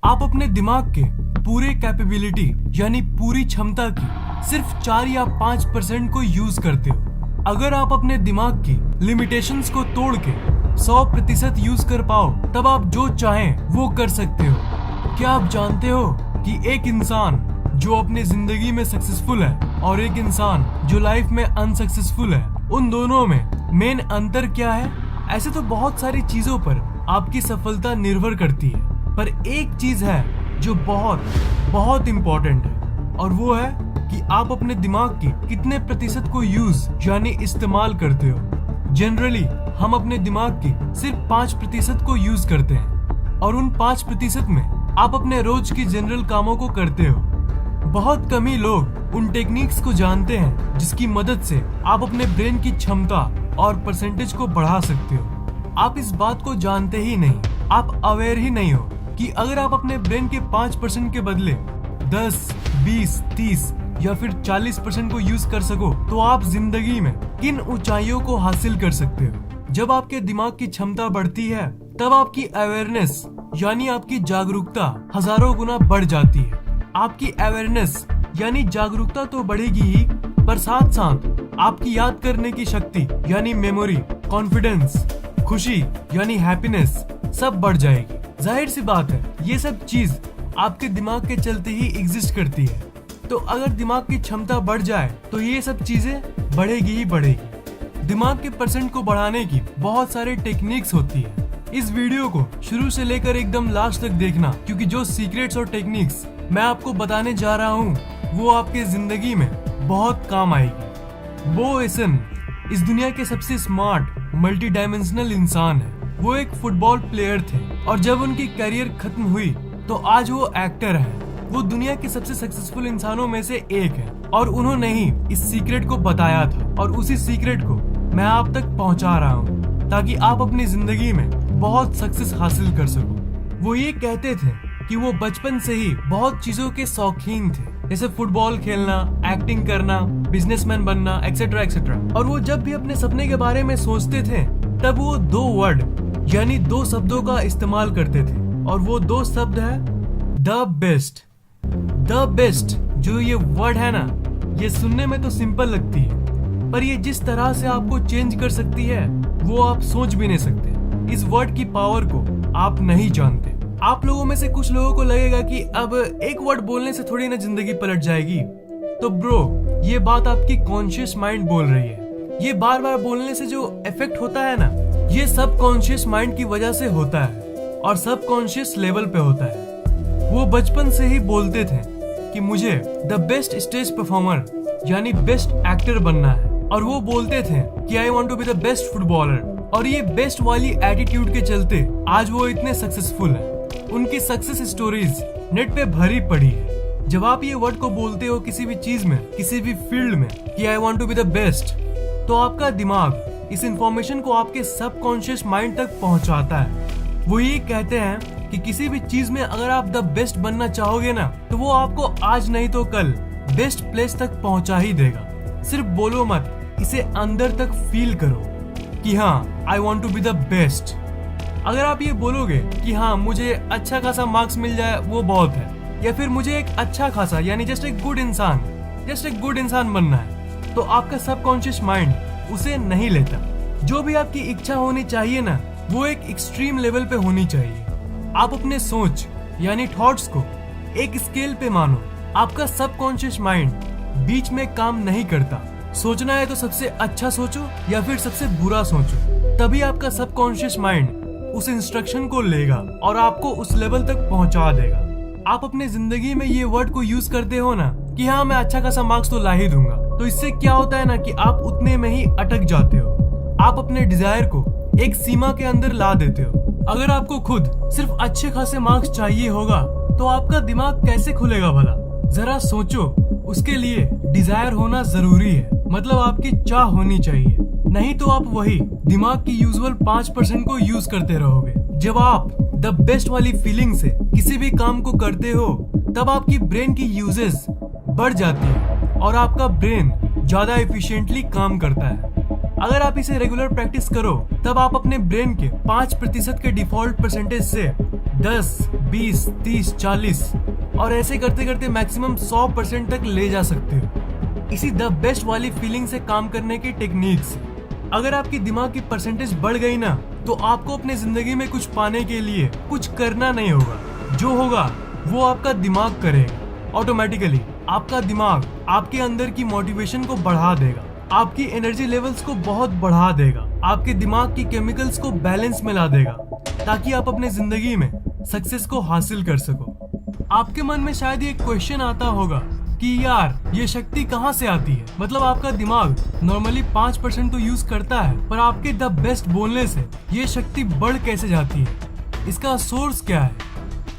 आप अपने दिमाग के पूरे कैपेबिलिटी यानी पूरी क्षमता की सिर्फ 4 या 5% को यूज करते हो। अगर आप अपने दिमाग की लिमिटेशंस को तोड़ के 100% यूज कर पाओ तब आप जो चाहें वो कर सकते हो। क्या आप जानते हो कि एक इंसान जो अपनी जिंदगी में सक्सेसफुल है और एक इंसान जो लाइफ में अनसक्सेसफुल है, उन दोनों में मेन अंतर क्या है? ऐसे तो बहुत सारी चीजों पर आपकी सफलता निर्भर करती है, पर एक चीज है जो बहुत बहुत इम्पोर्टेंट है और वो है कि आप अपने दिमाग के कितने प्रतिशत को यूज यानी इस्तेमाल करते हो। जनरली हम अपने दिमाग की सिर्फ 5% को यूज करते हैं और उन 5% में आप अपने रोज की जनरल कामों को करते हो। बहुत कम ही लोग उन टेक्निक्स को जानते हैं जिसकी मदद से आप अपने ब्रेन की क्षमता और परसेंटेज को बढ़ा सकते हो। आप इस बात को जानते ही नहीं, आप अवेयर ही नहीं हो कि अगर आप अपने ब्रेन के 5% के बदले 10, 20, 30 या फिर 40% को यूज कर सको तो आप जिंदगी में किन ऊंचाइयों को हासिल कर सकते हो। जब आपके दिमाग की क्षमता बढ़ती है तब आपकी अवेयरनेस यानी आपकी जागरूकता हजारों गुना बढ़ जाती है। आपकी अवेयरनेस यानी जागरूकता तो बढ़ेगी ही, पर साथ साथ आपकी याद करने की शक्ति यानी मेमोरी, कॉन्फिडेंस, खुशी यानी हैप्पीनेस सब बढ़ जाएगी। जाहिर सी बात है, ये सब चीज आपके दिमाग के चलते ही एग्जिस्ट करती है। तो अगर दिमाग की क्षमता बढ़ जाए तो ये सब चीजें बढ़ेगी ही बढ़ेगी। दिमाग के परसेंट को बढ़ाने की बहुत सारे टेक्निक्स होती है। इस वीडियो को शुरू से लेकर एकदम लास्ट तक देखना, क्योंकि जो सीक्रेट्स और टेक्निक्स मैं आपको बताने जा रहा हूँ वो आपके जिंदगी में बहुत काम आएगी। बो एसन इस दुनिया के सबसे स्मार्ट मल्टी डायमेंशनल इंसान है। वो एक फुटबॉल प्लेयर थे और जब उनकी करियर खत्म हुई तो आज वो एक्टर है। वो दुनिया के सबसे सक्सेसफुल इंसानों में से एक है और उन्होंने ही इस सीक्रेट को बताया था और उसी सीक्रेट को मैं आप तक पहुंचा रहा हूं ताकि आप अपनी जिंदगी में बहुत सक्सेस हासिल कर सको। वो ये कहते थे कि वो बचपन से ही बहुत चीजों के शौकीन थे, जैसे फुटबॉल खेलना, एक्टिंग करना, बिजनेसमैन बनना, एक्सेट्रा एक्सेट्रा। और वो जब भी अपने सपने के बारे में सोचते थे तब वो 2 वर्ड यानी 2 शब्दों का इस्तेमाल करते थे और वो 2 शब्द है द बेस्ट। द बेस्ट जो ये वर्ड है ना, ये सुनने में तो सिंपल लगती है, पर ये जिस तरह से आपको चेंज कर सकती है वो आप सोच भी नहीं सकते। इस वर्ड की पावर को आप नहीं जानते। आप लोगों में से कुछ लोगों को लगेगा कि अब एक वर्ड बोलने से थोड़ी ना जिंदगी पलट जाएगी। तो ब्रो, ये बात आपकी कॉन्शियस माइंड बोल रही है। ये बार बार बोलने से जो इफेक्ट होता है ना, ये सब कॉन्शियस माइंड की वजह से होता है और सब कॉन्शियस लेवल पे होता है। वो बचपन से ही बोलते थे कि मुझे द बेस्ट स्टेज परफॉर्मर यानी बेस्ट एक्टर बनना है और वो बोलते थे कि I want to be the best footballer. और ये बेस्ट वाली एटीट्यूड के चलते आज वो इतने सक्सेसफुल हैं। उनकी सक्सेस स्टोरीज नेट पे भरी पड़ी है। जब आप ये वर्ड को बोलते हो किसी भी चीज में, किसी भी फील्ड में कि I want to be the best, तो आपका दिमाग इस इंफॉर्मेशन को आपके सबकॉन्शियस माइंड तक पहुंचाता है। वो ये कहते हैं कि किसी भी चीज में अगर आप द बेस्ट बनना चाहोगे ना, तो वो आपको आज नहीं तो कल बेस्ट प्लेस तक पहुंचा ही देगा। सिर्फ बोलो मत, इसे अंदर तक फील करो कि हाँ, I want to be the best. अगर आप ये बोलोगे कि हाँ, मुझे अच्छा खासा मार्क्स मिल जाए वो बहुत है, या फिर मुझे एक अच्छा खासा यानी जस्ट एक गुड इंसान बनना है, तो आपका सबकॉन्शियस माइंड उसे नहीं लेता। जो भी आपकी इच्छा होनी चाहिए ना, वो एक एक्सट्रीम लेवल पे होनी चाहिए। आप अपने सोच यानी थॉट्स को एक स्केल पे मानो। आपका सबकॉन्शियस माइंड बीच में काम नहीं करता। सोचना है तो सबसे अच्छा सोचो या फिर सबसे बुरा सोचो, तभी आपका सबकॉन्शियस माइंड उस इंस्ट्रक्शन को लेगा और आपको उस लेवल तक पहुंचा देगा। आप अपने जिंदगी में ये वर्ड को यूज करते हो ना कि हाँ, मैं अच्छा खासा मार्क्स तो ला ही दूंगा, तो इससे क्या होता है ना कि आप उतने में ही अटक जाते हो। आप अपने डिजायर को एक सीमा के अंदर ला देते हो। अगर आपको खुद सिर्फ अच्छे खासे मार्क्स चाहिए होगा तो आपका दिमाग कैसे खुलेगा भला? जरा सोचो, उसके लिए डिजायर होना जरूरी है, मतलब आपकी चाह होनी चाहिए। नहीं तो आप वही दिमाग की यूजुअल 5% को यूज करते रहोगे। जब आप द बेस्ट वाली फीलिंग से किसी भी काम को करते हो तब आपकी ब्रेन की यूजेस बढ़ जाती है और आपका ब्रेन ज्यादा एफिशिएंटली काम करता है। अगर आप इसे रेगुलर प्रैक्टिस करो तब आप अपने ब्रेन के 5% के डिफॉल्ट परसेंटेज से 10, 20, 30, 40 और ऐसे करते करते मैक्सिमम 100% तक ले जा सकते हो। इसी द बेस्ट वाली फीलिंग से काम करने की टेक्निक से अगर आपकी दिमाग की परसेंटेज बढ़ गई ना, तो आपको अपने जिंदगी में कुछ पाने के लिए कुछ करना नहीं होगा। जो होगा वो आपका दिमाग करेगा। ऑटोमेटिकली आपका दिमाग आपके अंदर की मोटिवेशन को बढ़ा देगा, आपकी एनर्जी लेवल्स को बहुत बढ़ा देगा, आपके दिमाग की केमिकल्स को बैलेंस में ला देगा, ताकि आप अपने जिंदगी में सक्सेस को हासिल कर सको। आपके मन में शायद ये क्वेश्चन आता होगा कि यार ये शक्ति कहाँ से आती है? मतलब आपका दिमाग नॉर्मली 5% तो यूज करता है, पर आपके द बेस्ट बोलने से ये शक्ति बढ़ कैसे जाती है? इसका सोर्स क्या है?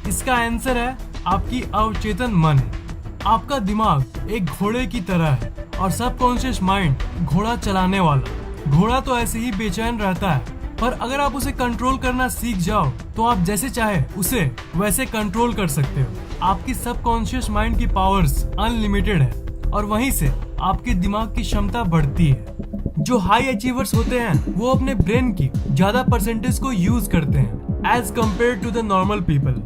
इसका आंसर है आपकी अवचेतन मन है। आपका दिमाग एक घोड़े की तरह है और सबकॉन्शियस माइंड घोड़ा चलाने वाला। घोड़ा तो ऐसे ही बेचैन रहता है, पर अगर आप उसे कंट्रोल करना सीख जाओ तो आप जैसे चाहे उसे वैसे कंट्रोल कर सकते हो। आपकी सबकॉन्शियस माइंड की पावर्स अनलिमिटेड है और वहीं से आपके दिमाग की क्षमता बढ़ती है। जो हाई अचीवर्स होते हैं वो अपने ब्रेन की ज्यादा परसेंटेज को यूज करते हैं as compared to the normal people.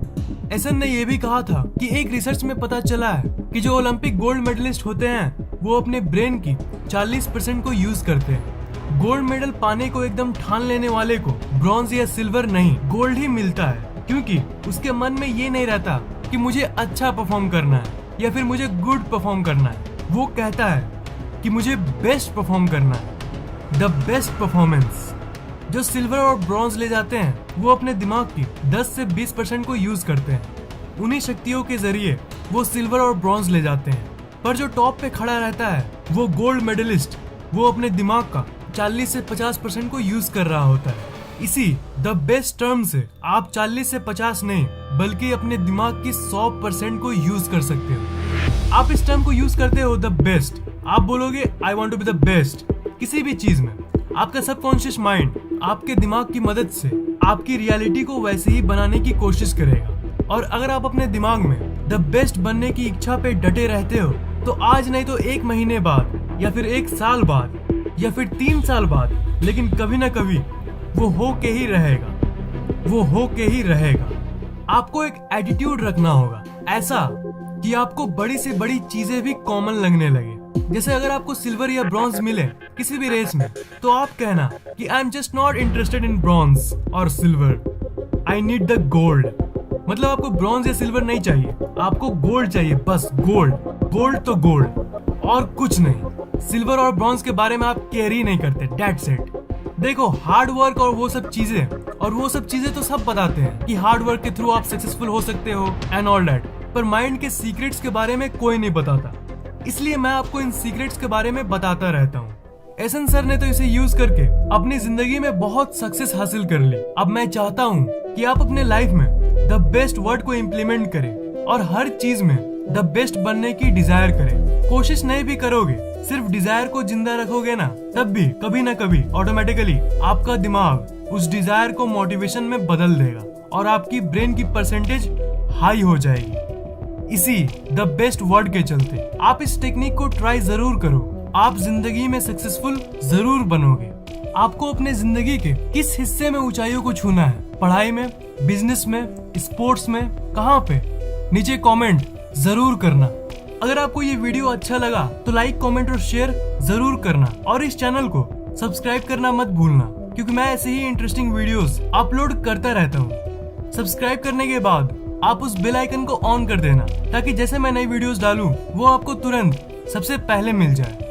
एसन ने यह भी कहा था कि एक रिसर्च में पता चला है कि जो ओलंपिक गोल्ड मेडलिस्ट होते हैं वो अपने ब्रेन की 40% को यूज करते हैं। गोल्ड मेडल पाने को एकदम ठान लेने वाले को ब्रॉन्ज या सिल्वर नहीं, गोल्ड ही मिलता है, क्योंकि उसके मन में ये नहीं रहता कि मुझे अच्छा परफॉर्म करना है या फिर मुझे गुड परफॉर्म करना है। वो कहता है कि मुझे बेस्ट परफॉर्म करना है, द बेस्ट परफॉर्मेंस। जो सिल्वर और ब्रॉन्ज ले जाते हैं वो अपने दिमाग की 10 से 20% को यूज करते हैं। उन्हीं शक्तियों के जरिए वो सिल्वर और ब्रॉन्ज ले जाते हैं। पर जो टॉप पे खड़ा रहता है वो गोल्ड मेडलिस्ट, वो अपने दिमाग का 40 से 50% को यूज कर रहा होता है। इसी द बेस्ट टर्म से आप 40 से 50 नहीं बल्कि अपने दिमाग की 100% को यूज कर सकते हो। आप इस टर्म को यूज करते हो द बेस्ट। आप बोलोगे I want to be the best किसी भी चीज में। आपका सबकॉन्शियस माइंड आपके दिमाग की मदद से आपकी रियलिटी को वैसे ही बनाने की कोशिश करेगा। और अगर आप अपने दिमाग में द बेस्ट बनने की इच्छा पे डटे रहते हो तो आज नहीं तो 1 महीने बाद या फिर 1 साल बाद या फिर 3 साल बाद, लेकिन कभी ना कभी वो हो के ही रहेगा। वो हो के ही रहेगा। आपको एक एटीट्यूड रखना होगा ऐसा कि आपको बड़ी से बड़ी चीजें भी कॉमन लगने लगे। जैसे अगर आपको सिल्वर या ब्रॉन्ज मिले किसी भी रेस में तो आप कहना कि I am just not interested in bronze और silver, I need the gold. मतलब आपको ब्रॉन्ज या सिल्वर नहीं चाहिए, आपको गोल्ड चाहिए, बस गोल्ड। गोल्ड तो गोल्ड और कुछ नहीं। सिल्वर और ब्रॉन्ज के बारे में आप केयर ही नहीं करते, दैट्स इट। देखो हार्ड वर्क और वो सब चीजें तो सब बताते हैं कि हार्ड वर्क के थ्रू आप सक्सेसफुल हो सकते हो एंड ऑल दैट, पर माइंड के सीक्रेट्स के बारे में कोई नहीं बताता। इसलिए मैं आपको इन सीक्रेट्स के बारे में बताता रहता हूँ। एसन सर ने तो इसे यूज करके अपनी जिंदगी में बहुत सक्सेस हासिल कर ली। अब मैं चाहता हूँ कि आप अपने लाइफ में द बेस्ट वर्ड को इम्प्लीमेंट करें और हर चीज में द बेस्ट बनने की डिजायर करें। कोशिश नहीं भी करोगे, सिर्फ डिजायर को जिंदा रखोगे ना, तब भी कभी ना कभी ऑटोमेटिकली आपका दिमाग उस डिजायर को मोटिवेशन में बदल देगा और आपकी ब्रेन की परसेंटेज हाई हो जाएगी। इसी द बेस्ट वर्ड के चलते आप इस टेक्निक को ट्राई जरूर करो। आप जिंदगी में सक्सेसफुल जरूर बनोगे। आपको अपने जिंदगी के किस हिस्से में ऊंचाइयों को छूना है? पढ़ाई में, बिजनेस में, स्पोर्ट्स में, कहाँ पे? नीचे कमेंट जरूर करना। अगर आपको ये वीडियो अच्छा लगा तो लाइक, कमेंट और शेयर जरूर करना और इस चैनल को सब्सक्राइब करना मत भूलना, क्योंकि मैं ऐसे ही इंटरेस्टिंग वीडियोस अपलोड करता रहता हूँ। सब्सक्राइब करने के बाद आप उस बेल आइकन को ऑन कर देना ताकि जैसे मैं नई वीडियोस डालूं वो आपको तुरंत सबसे पहले मिल जाए।